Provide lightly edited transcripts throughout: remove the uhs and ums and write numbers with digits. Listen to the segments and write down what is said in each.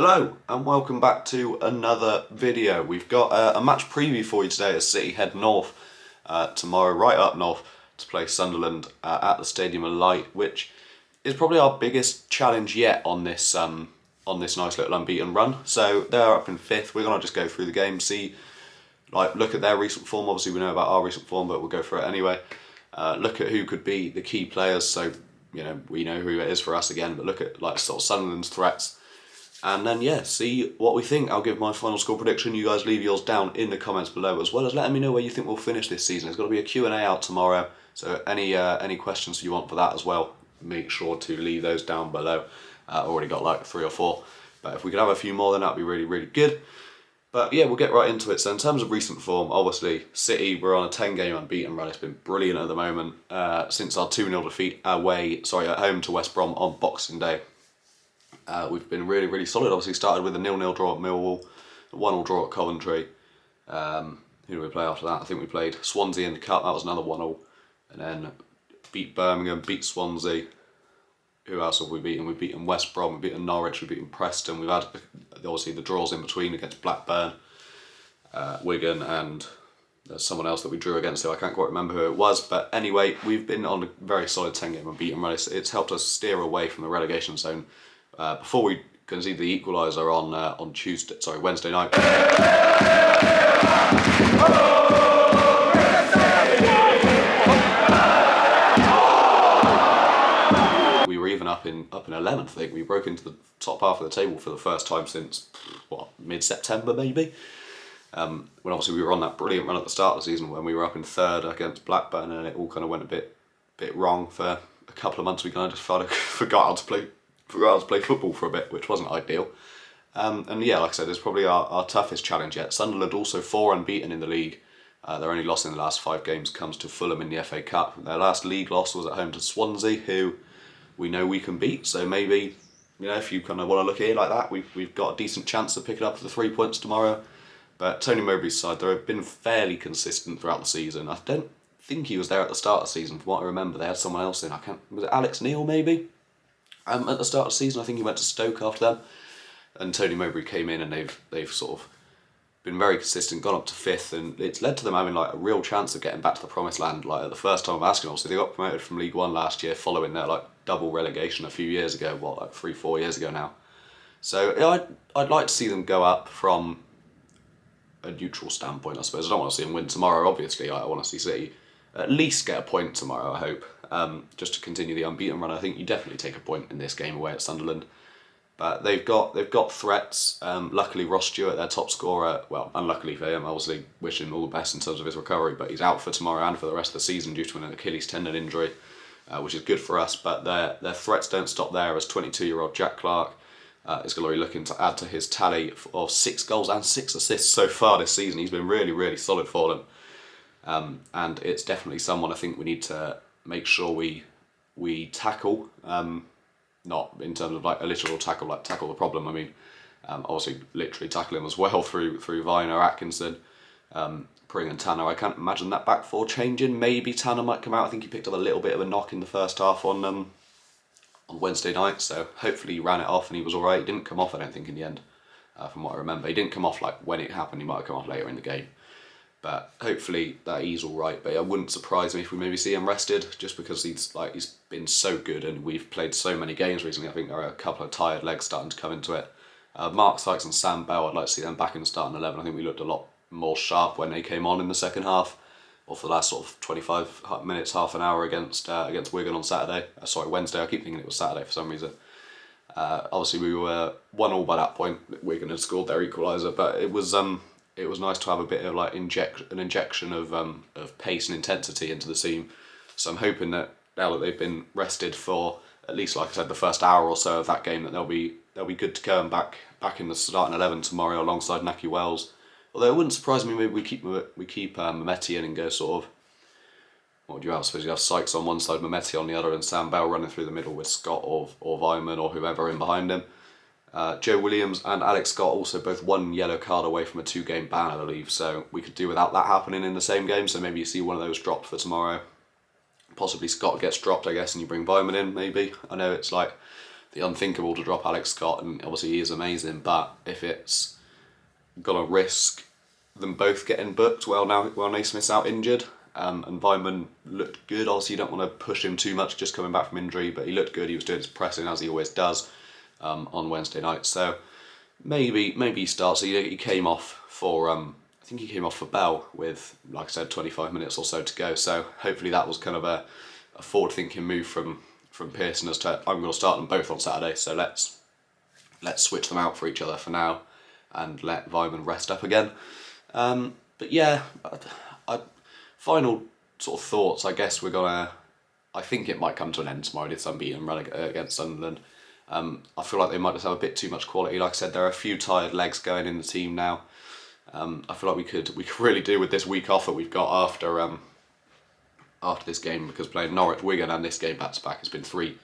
Hello and welcome back to another video. We've got a match preview for you today as City head north tomorrow, right up north, to play Sunderland at the Stadium of Light, which is probably our biggest challenge yet on this nice little unbeaten run. So they're up in 5th. We're gonna just go through the game, look at their recent form. Obviously we know about our recent form, but we'll go through it anyway. Look at who could be the key players. So we know who it is for us again, but look at sort of Sunderland's threats. And then, see what we think. I'll give my final score prediction. You guys leave yours down in the comments below, as well as letting me know where you think we'll finish this season. There's got to be a Q&A out tomorrow, so any questions you want for that as well, make sure to leave those down below. Already got like 3 or 4, but if we could have a few more, then that'd be really, really good. But yeah, we'll get right into it. So in terms of recent form, obviously, City, we're on a 10-game unbeaten run. It's been brilliant at the moment since our 2-0 defeat at home to West Brom on Boxing Day. We've been really, really solid. Obviously started with a 0-0 draw at Millwall, a 1-1 draw at Coventry. Who did we play after that? I think we played Swansea in the Cup, that was another 1-0. And then beat Birmingham, beat Swansea. Who else have we beaten? We've beaten West Brom, we've beaten Norwich, we've beaten Preston. We've had, obviously, the draws in between against Blackburn, Wigan, and there's someone else that we drew against who I can't quite remember who it was. But anyway, we've been on a very solid 10-game unbeaten run. It's helped us steer away from the relegation zone. Before we concede the equaliser on Wednesday night. We were even up in 11th. I think we broke into the top half of the table for the first time since mid-September maybe. When obviously we were on that brilliant run at the start of the season when we were up in 3rd against Blackburn, and it all kind of went a bit wrong for a couple of months. We kind of just forgot how to play football for a bit, which wasn't ideal. And yeah, like I said, it's probably our toughest challenge yet. Sunderland also 4 unbeaten in the league. Their only loss in the last 5 games comes to Fulham in the FA Cup. Their last league loss was at home to Swansea, who we know we can beat. So maybe, if you kind of want to look at it like that, we've got a decent chance of picking up the 3 points tomorrow. But Tony Mowbray's side, they've been fairly consistent throughout the season. I don't think he was there at the start of the season. From what I remember, they had someone else in. Was it Alex Neil maybe? At the start of the season, I think he went to Stoke after them, and Tony Mowbray came in, and they've sort of been very consistent, gone up to 5th, and it's led to them having a real chance of getting back to the promised land. At the first time of asking, obviously they got promoted from League One last year, following their double relegation a few years ago, 3-4 years ago now. So I'd like to see them go up from a neutral standpoint, I suppose. I don't want to see them win tomorrow. Obviously, I want to see City at least get a point tomorrow, I hope. Just to continue the unbeaten run. I think you definitely take a point in this game away at Sunderland. But they've got threats. Luckily, Ross Stewart, their top scorer, well, unluckily for him, obviously wish him all the best in terms of his recovery, but he's out for tomorrow and for the rest of the season due to an Achilles tendon injury, which is good for us. But their threats don't stop there, as 22-year-old Jack Clark is going to be looking to add to his tally of 6 goals and 6 assists so far this season. He's been really, really solid for them. And it's definitely someone I think we need to make sure we tackle, not in terms of a literal tackle, tackle the problem. I mean, obviously literally tackle him as well through Viner, Atkinson, Pring and Tanner. I can't imagine that back 4 changing. Maybe Tanner might come out. I think he picked up a little bit of a knock in the first half on Wednesday night, so hopefully he ran it off and he was alright. He didn't come off, I don't think, in the end, from what I remember. He didn't come off when it happened. He might have come off later in the game. But hopefully he's all right. But it wouldn't surprise me if we maybe see him rested, just because he's been so good and we've played so many games recently. I think there are a couple of tired legs starting to come into it. Mark Sykes and Sam Bell, I'd like to see them back in the starting 11. I think we looked a lot more sharp when they came on in the second half, or for the last sort of 25 minutes, half an hour against Wigan on Saturday. Wednesday. I keep thinking it was Saturday for some reason. Obviously we were 1-1 by that point. Wigan had scored their equaliser, but it was nice to have a bit of an injection of pace and intensity into the team. So I'm hoping that now that they've been rested for at least, like I said, the first hour or so of that game, that they'll be good to go and back in the starting 11 tomorrow alongside Nahki Wells. Although it wouldn't surprise me, maybe we keep Mehmeti in and go sort of, what would you have? I suppose you have Sykes on one side, Mehmeti on the other, and Sam Bell running through the middle with Scott or Vyman or whoever in behind him. Joe Williams and Alex Scott also both 1 yellow card away from a 2-game ban, I believe, so we could do without that happening in the same game. So maybe you see one of those dropped for tomorrow. Possibly Scott gets dropped, I guess, and you bring Vyman in, maybe. I know it's the unthinkable to drop Alex Scott, and obviously he is amazing, but if it's gonna risk them both getting booked while Naismith's out injured, and Weimann looked good. Obviously you don't want to push him too much just coming back from injury, but he looked good. He was doing his pressing as he always does on Wednesday night. So maybe he starts. He came off for I think he came off for Bell with, like I said, 25 minutes or so to go. So hopefully that was kind of a forward-thinking move from Pearson as to, I'm going to start them both on Saturday. So let's switch them out for each other for now, and let Weimann rest up again. But yeah, final sort of thoughts. I guess I think it might come to an end tomorrow. It's unbeaten run against Sunderland. I feel like they might just have a bit too much quality. Like I said, there are a few tired legs going in the team now. I feel like we could really do with this week off that we've got after this game, because playing Norwich, Wigan and this game back to back has been 3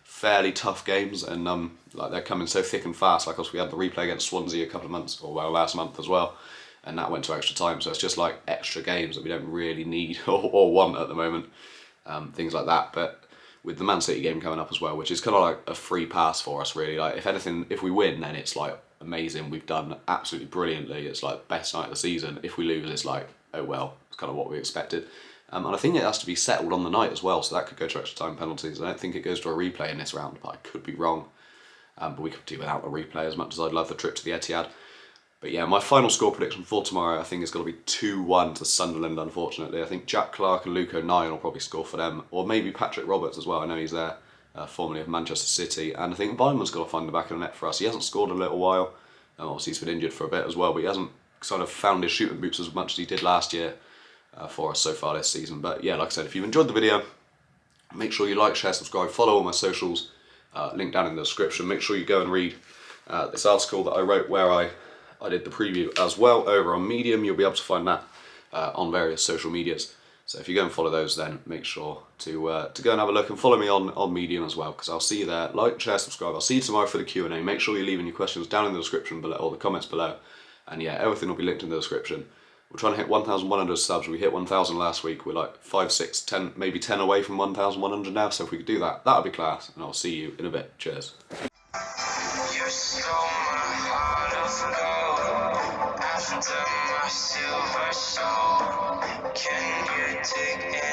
fairly tough games, and like they're coming so thick and fast. Like also we had the replay against Swansea a couple of months, or well, last month as well, and that went to extra time. So it's just like extra games that we don't really need or want at the moment, things like that. But with the Man City game coming up as well, which is kind of like a free pass for us really. Like if anything, if we win, then it's like amazing. We've done absolutely brilliantly. It's like best night of the season. If we lose, it's like, oh well, it's kind of what we expected. And I think it has to be settled on the night as well, so that could go to extra time penalties. I don't think it goes to a replay in this round, but I could be wrong. But we could do without a replay, as much as I'd love the trip to the Etihad. But yeah, my final score prediction for tomorrow, I think is going to be 2-1 to Sunderland, unfortunately. I think Jack Clark and Luke O'Nien will probably score for them, or maybe Patrick Roberts as well. I know he's there, formerly of Manchester City. And I think Weimann's got to find the back of the net for us. He hasn't scored in a little while. Obviously he's been injured for a bit as well, but he hasn't sort of found his shooting boots as much as he did last year for us so far this season. But yeah, like I said, if you've enjoyed the video, make sure you like, share, subscribe, follow all my socials, link down in the description. Make sure you go and read this article that I wrote where I did the preview as well over on Medium. You'll be able to find that on various social medias. So if you go and follow those, then make sure to go and have a look, and follow me on Medium as well, because I'll see you there. Like, share, subscribe. I'll see you tomorrow for the Q&A. Make sure you're leaving your questions down in the description below, or the comments below. And yeah, everything will be linked in the description. We're trying to hit 1,100 subs. We hit 1,000 last week. We're like 5, 6, 10, maybe 10 away from 1,100 now. So if we could do that, that would be class. And I'll see you in a bit. Cheers. You stole my heart of gold after my silver soul. Can you dig